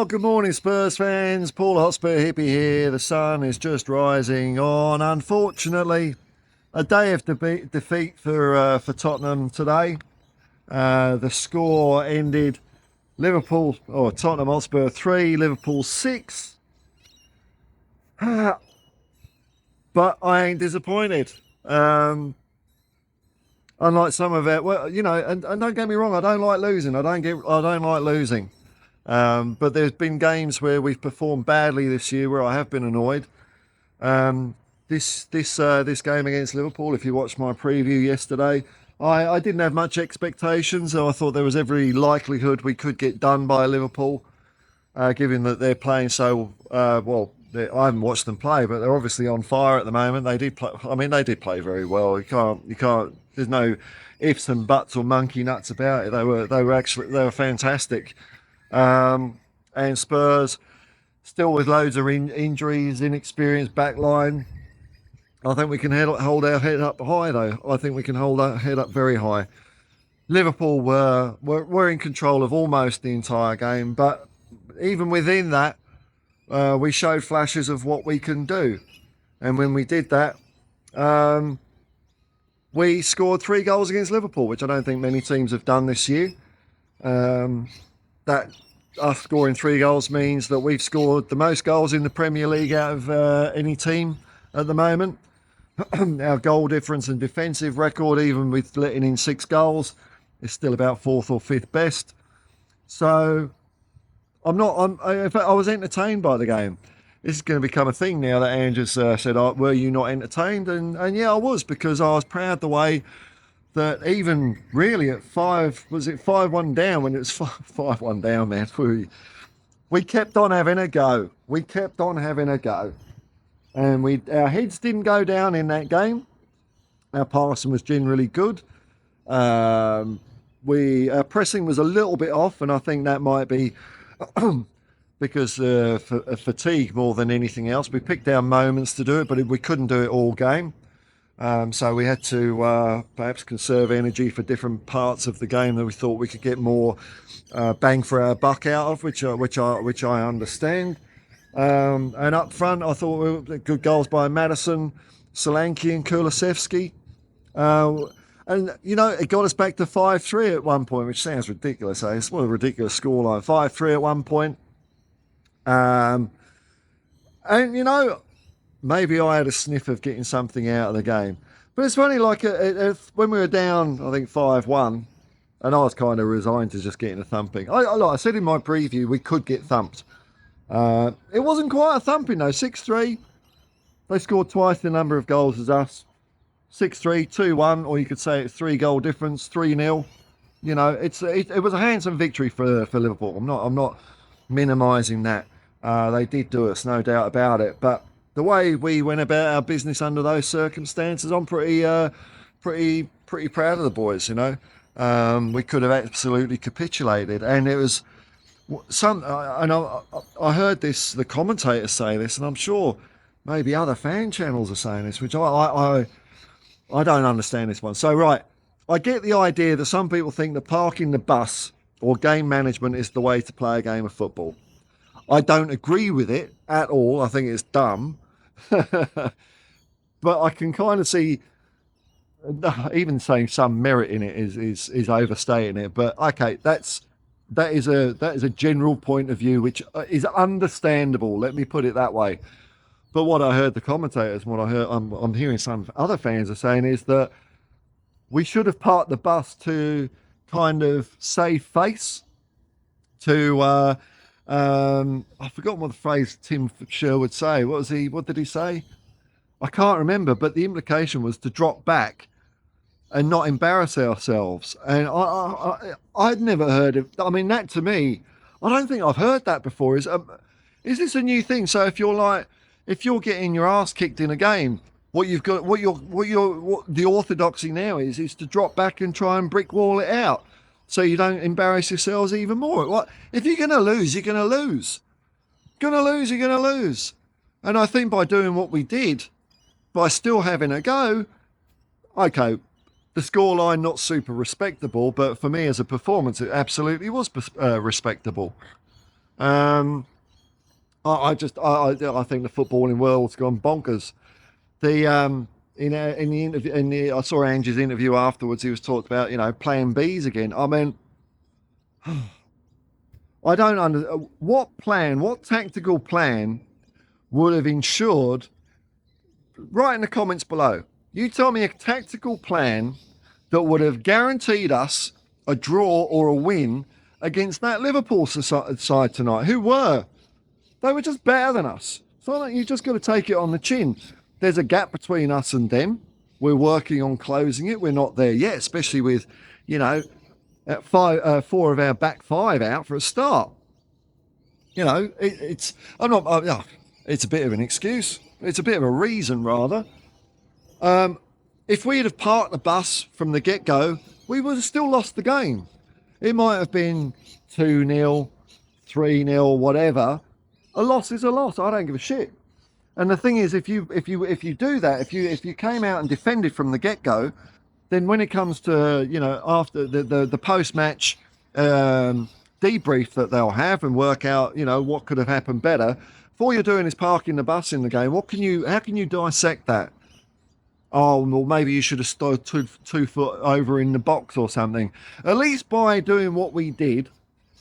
Good morning, Spurs fans. Paul Hotspur hippie here. The sun is just rising on, unfortunately, a day of defeat for Tottenham today. The score ended Tottenham Hotspur 3, Liverpool 6. But I ain't disappointed. Unlike some of it, well, and don't get me wrong, I don't like losing. I don't like losing. But there's been games where we've performed badly this year where I have been annoyed. This game against Liverpool, if you watched my preview yesterday, I didn't have much expectations. So I thought there was every likelihood we could get done by Liverpool, given that they're playing so well. I haven't watched them play, but they're obviously on fire at the moment. They did play. I mean, they did play very well. You can't. There's no ifs and buts or monkey nuts about it. They were fantastic. And Spurs, still with loads of injuries, inexperienced backline. I think we can hold our head up high, though. I think we can hold our head up very high. Liverpool were in control of almost the entire game, but even within that, we showed flashes of what we can do. And when we did that, we scored 3 goals against Liverpool, which I don't think many teams have done this year. That us scoring 3 goals means that we've scored the most goals in the Premier League out of any team at the moment. Our goal difference and defensive record, even with letting in 6 goals, is still about 4th or 5th best. So in fact, I was entertained by the game. This is going to become a thing now that Ange has said, were you not entertained? And yeah, I was, because I was proud the way that even really at 5-1 down, when it was 5-1 down, man, we kept on having a go. And our heads didn't go down in that game. Our passing was generally good. Our pressing was a little bit off, and I think that might be because of fatigue more than anything else. We picked our moments to do it, but we couldn't do it all game. So we had to perhaps conserve energy for different parts of the game that we thought we could get more bang for our buck out of, which I understand. And up front, I thought we were good goals by Maddison, Solanke, and Kulusevski. And it got us back to 5-3 at one point, which sounds ridiculous. It's what a ridiculous scoreline. 5-3 at one point. And maybe I had a sniff of getting something out of the game. But it's funny, like when we were down, I think 5-1, and I was kind of resigned to just getting a thumping. Like I said in my preview, we could get thumped. It wasn't quite a thumping, though. 6-3. They scored twice the number of goals as us. 6-3, 2-1, or you could say it's 3-goal difference, 3-0. It was a handsome victory for Liverpool. I'm not minimising that. They did do us, no doubt about it. But the way we went about our business under those circumstances, I'm pretty proud of the boys. We could have absolutely capitulated, and it was I heard the commentators say this, and I'm sure maybe other fan channels are saying this, which I don't understand this one. So right, I get the idea that some people think that parking the bus or game management is the way to play a game of football. I don't agree with it at all. I think it's dumb. But I can kind of see, even saying some merit in it is overstating it. But okay, that is a general point of view which is understandable. Let me put it that way. But what I heard the commentators, I'm hearing some other fans are saying is that we should have parked the bus to kind of save face. I've forgotten what the phrase Tim Sherwood say. What did he say? I can't remember, but the implication was to drop back and not embarrass ourselves. And I'd never heard of. I mean, that to me, I don't think I've heard that before. Is this a new thing? So if you're getting your ass kicked in a game, what the orthodoxy now is to drop back and try and brick wall it out, so you don't embarrass yourselves even more. If you're going to lose, you're going to lose. You're going to lose. And I think by doing what we did, by still having a go, okay, the scoreline not super respectable, but for me as a performance, it absolutely was respectable. Um, I think the footballing world's gone bonkers. The in the interview, I saw Ange's interview afterwards. He was talked about, plan Bs again. I mean, I don't under what tactical plan would have ensured. Write in the comments below. You tell me a tactical plan that would have guaranteed us a draw or a win against that Liverpool side tonight. They were just better than us. So you just got to take it on the chin. There's a gap between us and them. We're working on closing it. We're not there yet, especially with, at four of our back five out for a start. It's a bit of an excuse. It's a bit of a reason, rather. If we'd have parked the bus from the get-go, we would have still lost the game. It might have been 2-0, 3-0, whatever. A loss is a loss. I don't give a shit. And the thing is, if you do that, if you came out and defended from the get-go, then when it comes to after the post-match debrief that they'll have and work out what could have happened better, if all you're doing is parking the bus in the game, how can you dissect that? Oh, well, maybe you should have stood 2 foot over in the box or something. At least by doing what we did,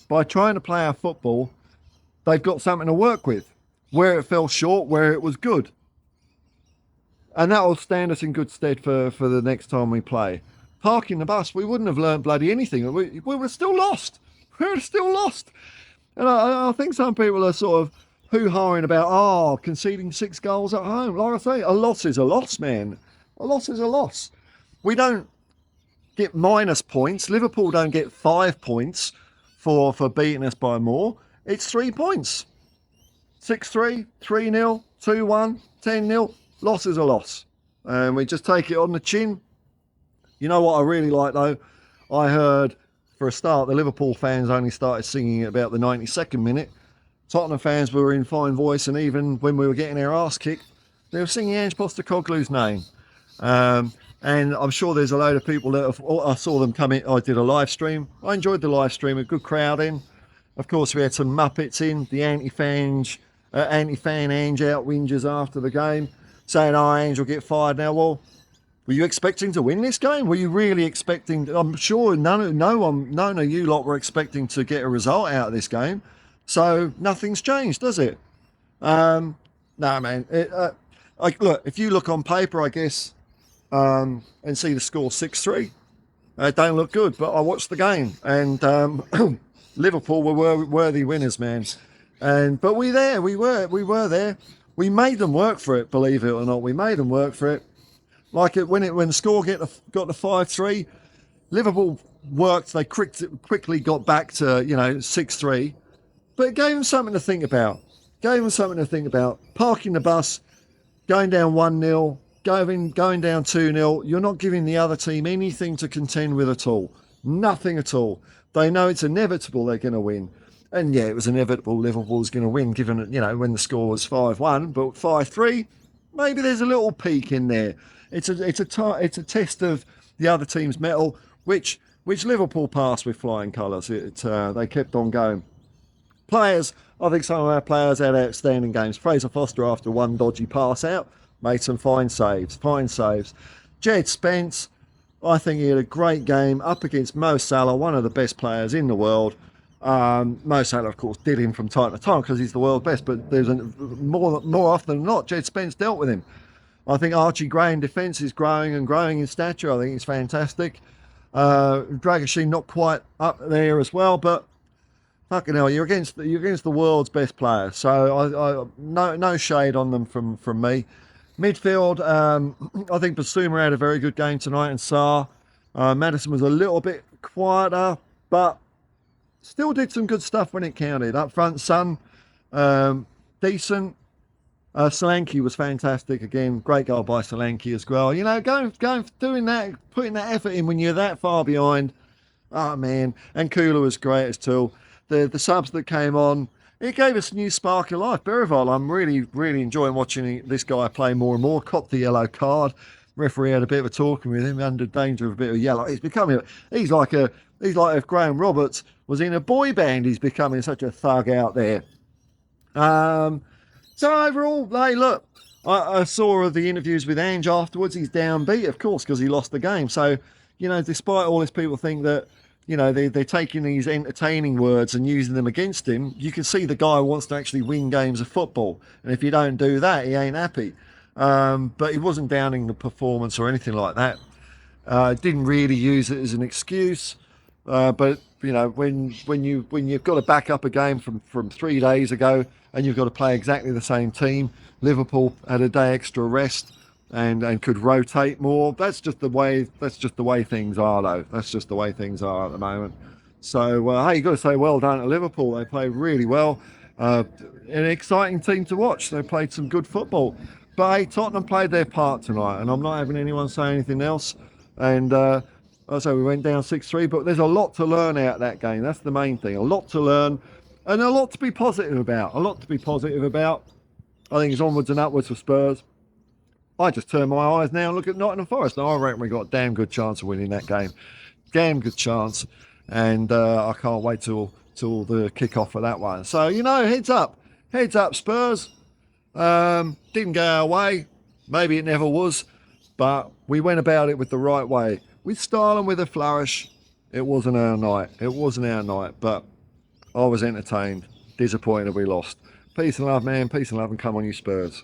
by trying to play our football, they've got something to work with. Where it fell short, where it was good. And that will stand us in good stead for the next time we play. Parking the bus, we wouldn't have learnt bloody anything. We were still lost. We were still lost. And I think some people are sort of hoo-hawing about, conceding 6 goals at home. Like I say, a loss is a loss, man. A loss is a loss. We don't get minus points. Liverpool don't get 5 points for beating us by more. It's 3 points. 6-3, 3-0, 2-1, 10-0. Loss is a loss. And we just take it on the chin. You know what I really like, though? I heard, for a start, the Liverpool fans only started singing at about the 92nd minute. Tottenham fans were in fine voice, and even when we were getting our arse kicked, they were singing Ange Postecoglou's name. And I'm sure there's a load of people that I saw them come in. I did a live stream. I enjoyed the live stream, a good crowd in. Of course, we had some Muppets in, the anti-fan Ange out whingers after the game, saying, Ange will get fired now. Well, were you expecting to win this game? Were you really expecting? I'm sure none of you lot were expecting to get a result out of this game. So nothing's changed, does it? No, man. Look, if you look on paper, I guess, and see the score 6-3, it don't look good. But I watched the game, and Liverpool were worthy winners, man. But we were there. We made them work for it, believe it or not. We made them work for it. When the score got to 5-3, Liverpool worked. They quickly got back to 6-3, but it gave them something to think about. Parking the bus, going down 1-0, going down 2-0. You're not giving the other team anything to contend with at all. Nothing at all. They know it's inevitable they're going to win. And yeah, it was inevitable Liverpool was going to win, given when the score was 5-1, but 5-3, maybe there's a little peak in there. It's a test of the other team's mettle, which Liverpool passed with flying colours. They kept on going. Players, I think some of our players had outstanding games. Fraser Foster, after one dodgy pass out, made some fine saves. Jed Spence, I think he had a great game up against Mo Salah, one of the best players in the world. Mo Salah, of course, did him from time to time because he's the world's best, but there's more often than not, Jed Spence dealt with him. I think Archie Gray in defence is growing in stature. I think he's fantastic. Dragusin not quite up there as well, but fucking hell, you're against the world's best player. So no shade on them from me. Midfield, I think Basuma had a very good game tonight, and Sarr. Maddison was a little bit quieter, but still did some good stuff when it counted. Up front, Son, decent. Solanke was fantastic again. Great goal by Solanke as well. Doing that, putting that effort in when you're that far behind. Oh man, and Kula was great as too. The subs that came on, it gave us a new spark of life. Berival, I'm really, really enjoying watching this guy play more and more. Copped the yellow card. Referee had a bit of a talking with him, under danger of a bit of yellow. He's like He's like if Graham Roberts was in a boy band. He's becoming such a thug out there. So overall, hey, look, I saw the interviews with Ange afterwards. He's downbeat, of course, because he lost the game. So, despite all this, people think that, they're taking these entertaining words and using them against him. You can see the guy wants to actually win games of football. And if you don't do that, he ain't happy. But he wasn't downing the performance or anything like that. Didn't really use it as an excuse. But when you've got to back up a game from 3 days ago and you've got to play exactly the same team, Liverpool had a day extra rest and could rotate more. That's just the way things are, though. That's just the way things are at the moment. So hey, you've got to say well done to Liverpool. They played really well. An exciting team to watch. They played some good football. But hey, Tottenham played their part tonight, and I'm not having anyone say anything else. And so we went down 6-3, but there's a lot to learn out of that game. That's the main thing. A lot to learn and a lot to be positive about. I think it's onwards and upwards for Spurs. I just turn my eyes now and look at Nottingham Forest. Now, I reckon we got a damn good chance of winning that game. Damn good chance. And I can't wait till the kick-off for that one. So, heads up. Heads up, Spurs. Didn't go our way. Maybe it never was. But we went about it with the right way. With style and with a flourish. It wasn't our night. But I was entertained. Disappointed we lost. Peace and love, man. Peace and love, and come on, you Spurs.